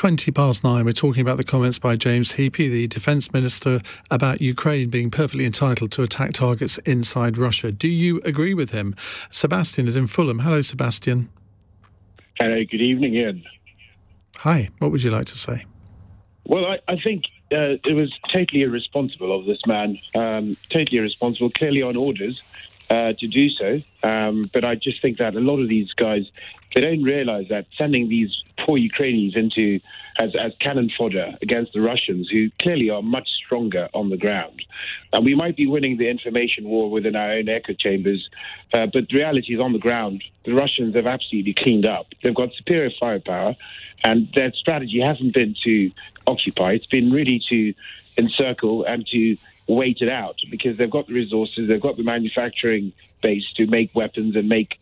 9:20. We're talking about the comments by James Heappey, the Defence Minister, about Ukraine being perfectly entitled to attack targets inside Russia. Do you agree with him? Sebastian is in Fulham. Hello, Sebastian. Hello, good evening, Ian. Hi, what would you like to say? Well, I think it was totally irresponsible of this man, totally irresponsible, clearly on orders to do so. But I just think that a lot of these guys, they don't realise that sending these poor Ukrainians into as cannon fodder against the Russians, who clearly are much stronger on the ground. And we might be winning the information war within our own echo chambers, but the reality is on the ground, the Russians have absolutely cleaned up. They've got superior firepower, and their strategy hasn't been to occupy. It's been really to encircle and to wait it out, because they've got the resources, they've got the manufacturing base to make weapons and make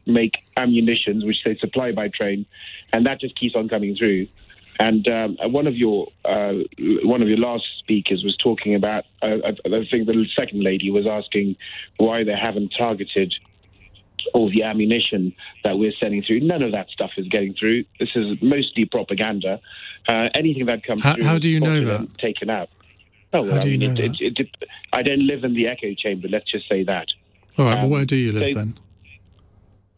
ammunitions, which they supply by train, and that just keeps on coming through. And one of your last speakers was talking about, I think the second lady was asking why they haven't targeted all the ammunition that we're sending through. None of that stuff is getting through. This is mostly propaganda. Anything that comes through, how do you know that? Taken out. Oh, well, how do you know that? I don't live in the echo chamber, let's just say that. All right, but where do you live then?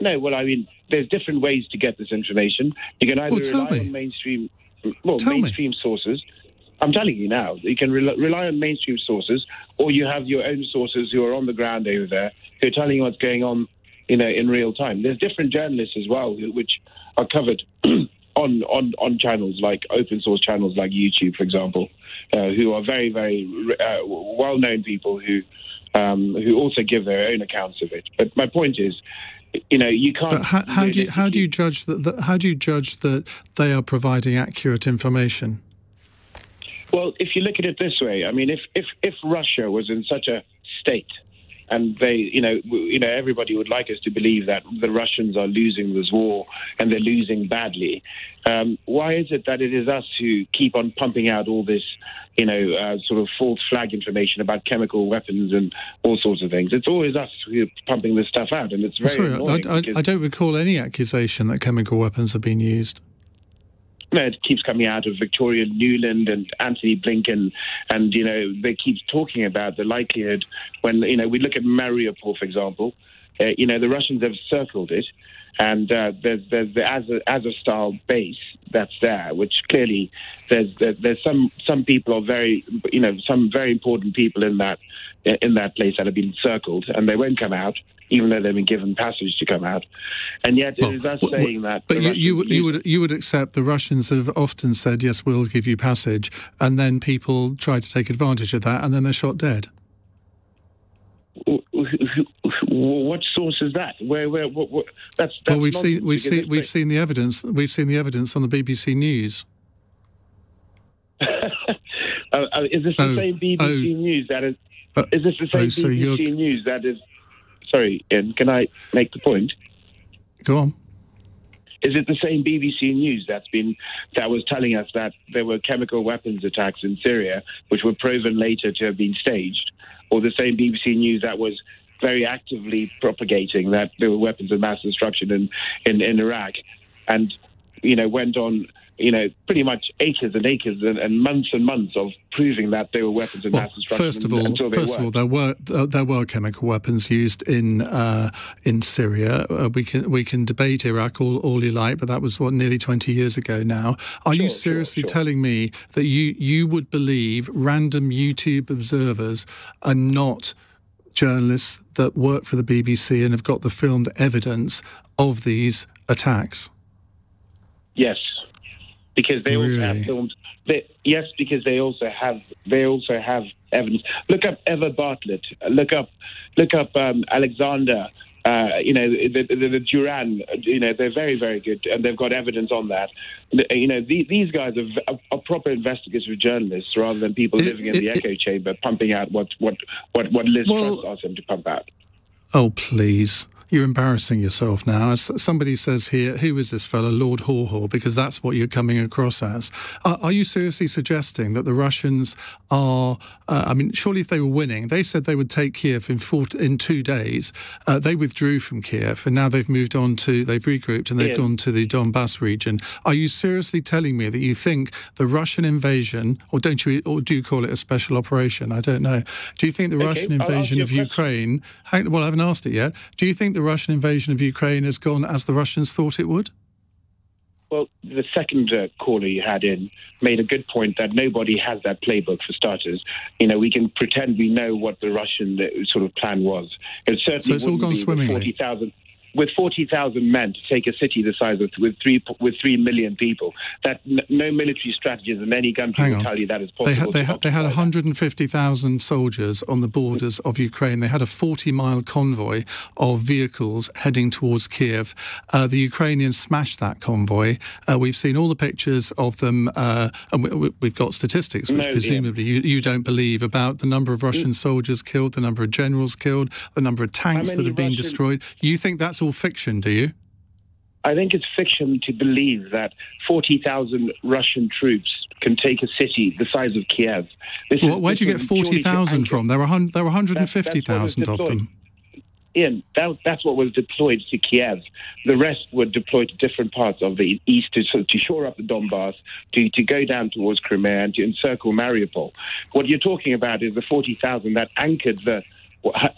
No, well, I mean, there's different ways to get this information. You can either rely on mainstream sources. I'm telling you now, you can rely on mainstream sources, or you have your own sources who are on the ground over there who are telling you what's going on, in real time. There's different journalists as well, which are covered on channels like open source channels like YouTube, for example, who are very, very well-known people who also give their own accounts of it. But my point is, you can't. But how do you judge that? How do you judge that they are providing accurate information? Well, if you look at it this way, I mean, if Russia was in such a state, and they, everybody would like us to believe that the Russians are losing this war and they're losing badly. Why is it that it is us who keep on pumping out all this, sort of false flag information about chemical weapons and all sorts of things? It's always us who are pumping this stuff out, and it's very annoying. I don't recall any accusation that chemical weapons have been used. No, it keeps coming out of Victoria Nuland and Anthony Blinken, and, they keep talking about the likelihood when, we look at Mariupol, for example, the Russians have circled it, and there's the Azov-style base that's there, which clearly there's some people are very, some very important people in that place that have been circled, and they won't come out, even though they've been given passage to come out. And yet it is us saying that... But you would accept the Russians have often said, yes, we'll give you passage, and then people try to take advantage of that, and then they're shot dead. What source is that? Where that's well, we've seen the evidence. We've seen the evidence on the BBC News. Is this the same BBC News that is? Is this the same BBC News that is? Sorry, Ian, can I make the point? Go on. Is it the same BBC News that was telling us that there were chemical weapons attacks in Syria, which were proven later to have been staged, or the same BBC News that was very actively propagating that there were weapons of mass destruction in Iraq, and went on pretty much acres and acres and months of proving that there were weapons of mass destruction. First of all, there were chemical weapons used in Syria. We can debate Iraq all you like, but that was nearly 20 years ago now. Are you seriously telling me that you would believe random YouTube observers are not journalists that work for the BBC and have got the filmed evidence of these attacks? Yes. Because they also have filmed. Yes, because they also have evidence. Look up Eva Bartlett. Look up Alexander. The Duran. They're very, very good, and they've got evidence on that. These guys are proper investigative journalists rather than people living in the echo chamber pumping out what Liz Truss asked them to pump out. Oh, please. You're embarrassing yourself now. As somebody says here, who is this fellow, Lord Haw-Haw? Because that's what you're coming across as. Are you seriously suggesting that the Russians are... I mean, surely if they were winning, they said they would take Kiev in 2 days. They withdrew from Kiev, and now they've moved on to... They've regrouped and they've gone to the Donbass region. Are you seriously telling me that you think the Russian invasion, or do you call it a special operation? I don't know. Do you think the Russian invasion of Ukraine... Well, I haven't asked it yet. Do you think the Russian invasion of Ukraine has gone as the Russians thought it would? Well, the second caller you had in made a good point that nobody has that playbook for starters. You know, we can pretend we know what the Russian sort of plan was. It certainly so it's all gone swimmingly. With 40,000 men to take a city the size of with 3 million people, that no military strategist in any country will tell you that is possible. They had 150,000 soldiers on the borders of Ukraine. They had a 40-mile convoy of vehicles heading towards Kiev. The Ukrainians smashed that convoy. We've seen all the pictures of them, and we've got statistics, which presumably you don't believe, about the number of Russian soldiers killed, the number of generals killed, the number of tanks that have been destroyed. You think that's all fiction, do you? I think it's fiction to believe that 40,000 Russian troops can take a city the size of Kiev. Where'd you get 40,000 from? There were 150,000 of them. Iain, that's what was deployed to Kiev. The rest were deployed to different parts of the east to shore up the Donbass, to go down towards Crimea and to encircle Mariupol. What you're talking about is the 40,000 that anchored the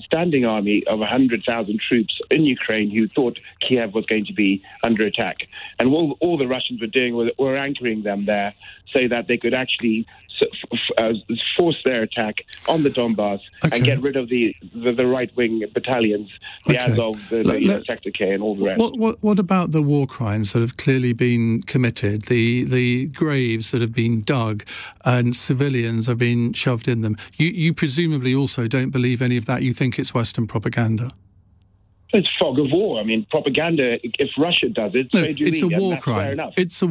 standing army of 100,000 troops in Ukraine who thought Kiev was going to be under attack. And all the Russians were doing were anchoring them there so that they could actually force their attack on the Donbass and get rid of the right-wing battalions, the Azov, the Sector K and all the rest. What about the war crimes that have clearly been committed, the graves that have been dug and civilians have been shoved in them? You presumably also don't believe any of that. You think it's Western propaganda? It's fog of war. I mean, propaganda, if Russia does it, so do we. It's a war crime. No. Yes.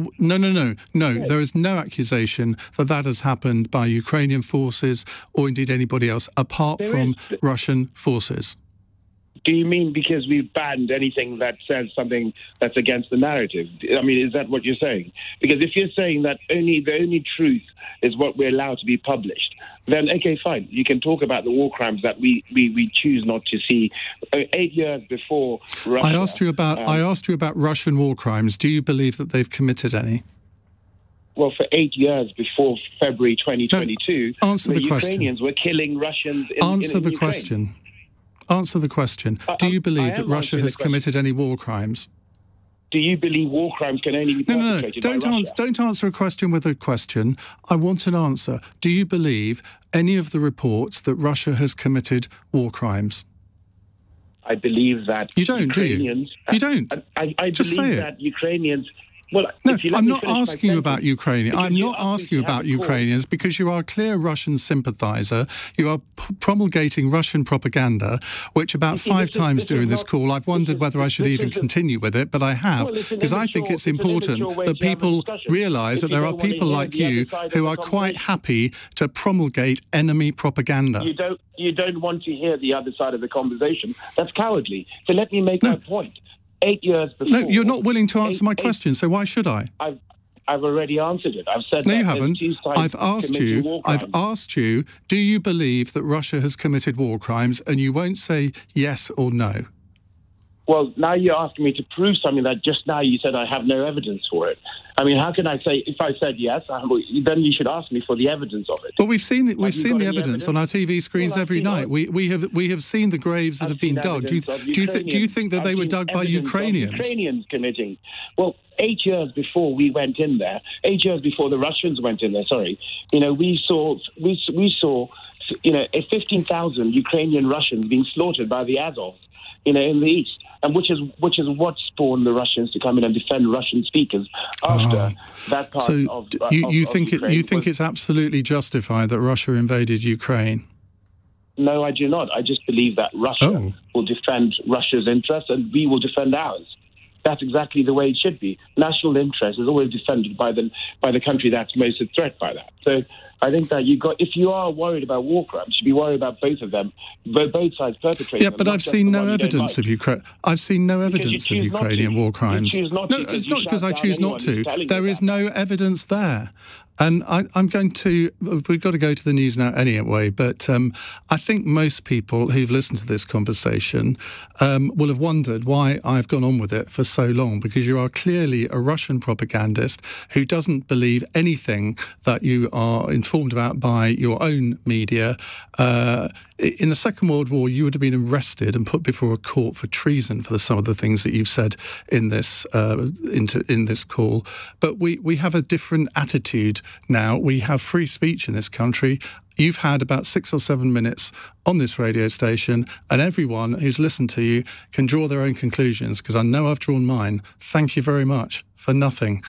There is no accusation that has happened by Ukrainian forces or indeed anybody else, apart from Russian forces. Do you mean because we've banned anything that says something that's against the narrative? I mean, is that what you're saying? Because if you're saying that the only truth is what we're allowed to be published, then, okay, fine. You can talk about the war crimes that we choose not to see. 8 years before Russia... I asked you about Russian war crimes. Do you believe that they've committed any? Well, for 8 years before February 2022, the Ukrainians were killing Russians in Ukraine. Question. Answer the question. Do you believe that Russia has committed any war crimes? Do you believe war crimes can only be perpetrated by Russia? Don't answer a question with a question. I want an answer. Do you believe any of the reports that Russia has committed war crimes? I believe that you don't, do you? You don't. I Just believe say that Ukrainians... Well, no, I'm not asking you about Ukraine. I'm not asking you about Ukrainians because you are a clear Russian sympathiser. You are promulgating Russian propaganda, which about 5 times during this call I've wondered whether I should even continue with it, but I have, because I think it's important that people realise that there are people like you who are quite happy to promulgate enemy propaganda. You don't want to hear the other side of the conversation. That's cowardly. So let me make my point. 8 years before... No, you're not willing to answer my question, so why should I? I've already answered it. I've said no, you haven't. I've asked you, do you believe that Russia has committed war crimes? And you won't say yes or no. Well, now you're asking me to prove something that just now you said I have no evidence for it. I mean, how can I say, if I said yes, then you should ask me for the evidence of it. Well, we've seen the evidence on our TV screens every night. We have seen the graves that have been dug. Do you think that they were dug by Ukrainians? Ukrainians committing. Well, 8 years before we went in there, 8 years before the Russians went in there, we saw 15,000 Ukrainian Russians being slaughtered by the Azov, in the east. And which is what spawned the Russians to come in and defend Russian speakers after that part of you think Ukraine. You think it's absolutely justified that Russia invaded Ukraine? No, I do not. I just believe that Russia will defend Russia's interests and we will defend ours. That's exactly the way it should be. National interest is always defended by the country that's most at threat by that. So I think that if you are worried about war crimes, you should be worried about both of them, both sides perpetrating. Yeah, but I've seen no evidence of Ukraine. I've seen no evidence of Ukrainian war crimes. No, it's not because I choose not to. There is no evidence there. And we've got to go to the news now anyway, but I think most people who've listened to this conversation will have wondered why I've gone on with it for so long, because you are clearly a Russian propagandist who doesn't believe anything that you are informed about by your own media. In the Second World War, you would have been arrested and put before a court for treason for some of the things that you've said in this in this call. But we have a different attitude now. We have free speech in this country. You've had about 6 or 7 minutes on this radio station, and everyone who's listened to you can draw their own conclusions, because I know I've drawn mine. Thank you very much for nothing.